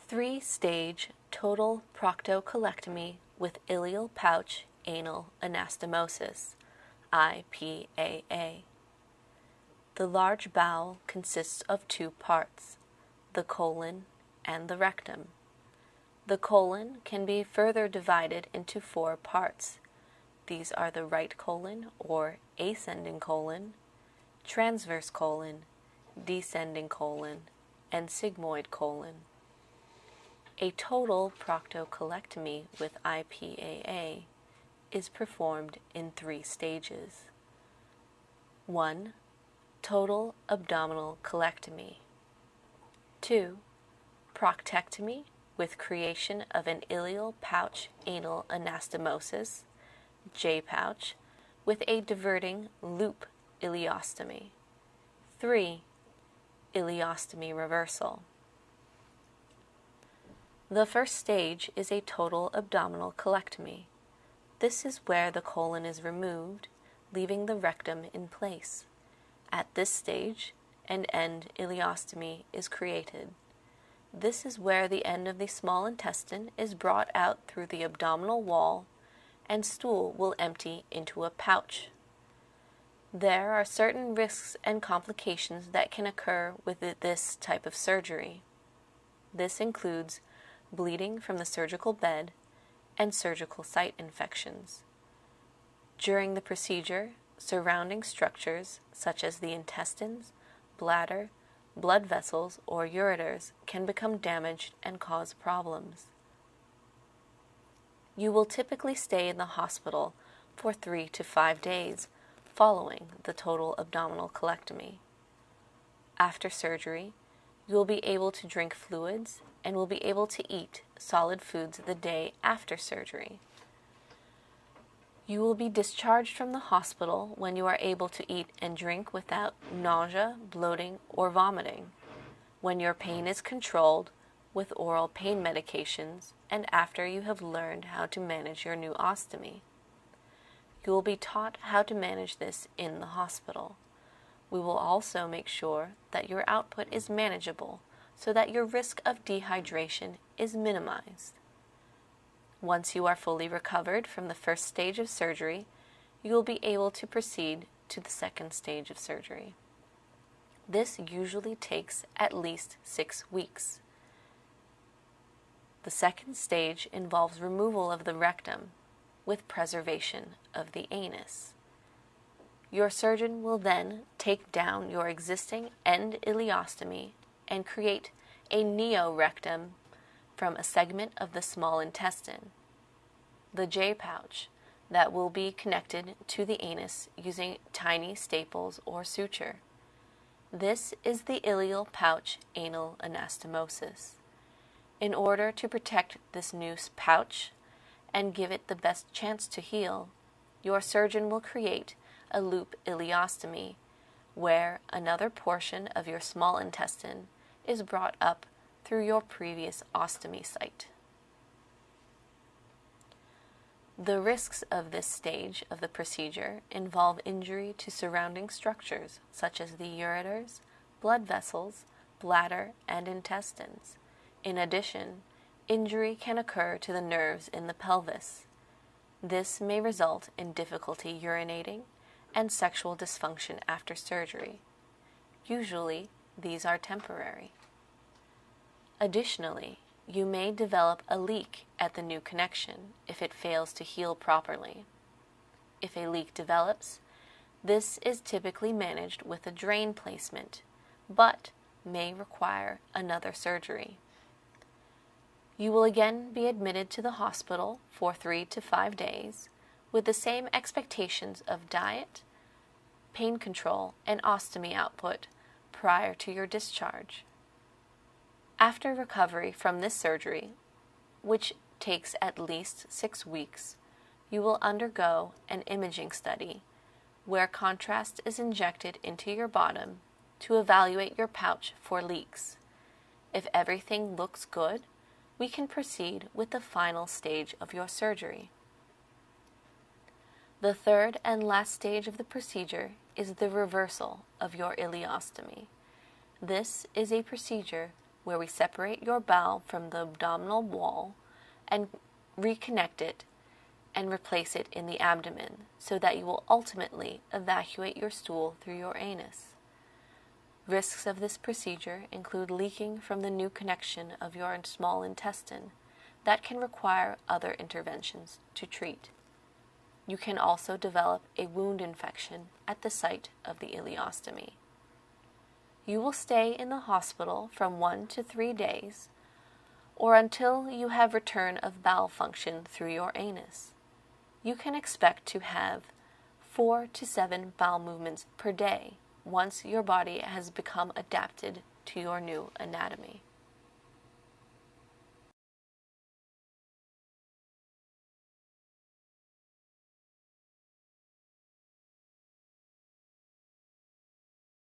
3-stage total proctocolectomy with ileal pouch anal anastomosis, IPAA. The large bowel consists of 2 parts, the colon and the rectum. The colon can be further divided into 4 parts. These are the right colon or ascending colon, transverse colon, descending colon, and sigmoid colon. A total proctocolectomy with IPAA is performed in 3 stages. 1. Total abdominal colectomy. 2. Proctectomy with creation of an ileal pouch anal anastomosis, J-pouch, with a diverting loop ileostomy. 3. Ileostomy reversal. The first stage is a total abdominal colectomy. This is where the colon is removed, leaving the rectum in place. At this stage, an end ileostomy is created. This is where the end of the small intestine is brought out through the abdominal wall, and stool will empty into a pouch. There are certain risks and complications that can occur with this type of surgery. This includes bleeding from the surgical bed and surgical site infections. During the procedure, surrounding structures such as the intestines, bladder, blood vessels, or ureters can become damaged and cause problems. You will typically stay in the hospital for 3 to 5 days following the total abdominal colectomy. After surgery, you will be able to drink fluids and will be able to eat solid foods the day after surgery. You will be discharged from the hospital when you are able to eat and drink without nausea, bloating, or vomiting, when your pain is controlled with oral pain medications, and after you have learned how to manage your new ostomy. You will be taught how to manage this in the hospital. We will also make sure that your output is manageable so that your risk of dehydration is minimized. Once you are fully recovered from the first stage of surgery, you will be able to proceed to the second stage of surgery. This usually takes at least 6 weeks. The second stage involves removal of the rectum with preservation of the anus. Your surgeon will then take down your existing end ileostomy and create a neorectum from a segment of the small intestine, the J-pouch, that will be connected to the anus using tiny staples or suture. This is the ileal pouch anal anastomosis. In order to protect this new pouch and give it the best chance to heal, your surgeon will create a loop ileostomy, where another portion of your small intestine is brought up through your previous ostomy site. The risks of this stage of the procedure involve injury to surrounding structures such as the ureters, blood vessels, bladder, and intestines. In addition, injury can occur to the nerves in the pelvis. This may result in difficulty urinating and sexual dysfunction after surgery. Usually, these are temporary. Additionally, you may develop a leak at the new connection if it fails to heal properly. If a leak develops, this is typically managed with a drain placement, but may require another surgery. You will again be admitted to the hospital for 3 to 5 days with the same expectations of diet, pain control, and ostomy output prior to your discharge. After recovery from this surgery, which takes at least 6 weeks, you will undergo an imaging study where contrast is injected into your bottom to evaluate your pouch for leaks. If everything looks good, we can proceed with the final stage of your surgery. The third and last stage of the procedure is the reversal of your ileostomy. This is a procedure where we separate your bowel from the abdominal wall and reconnect it and replace it in the abdomen so that you will ultimately evacuate your stool through your anus. Risks of this procedure include leaking from the new connection of your small intestine that can require other interventions to treat. You can also develop a wound infection at the site of the ileostomy. You will stay in the hospital from 1 to 3 days, or until you have return of bowel function through your anus. You can expect to have 4 to 7 bowel movements per day once your body has become adapted to your new anatomy.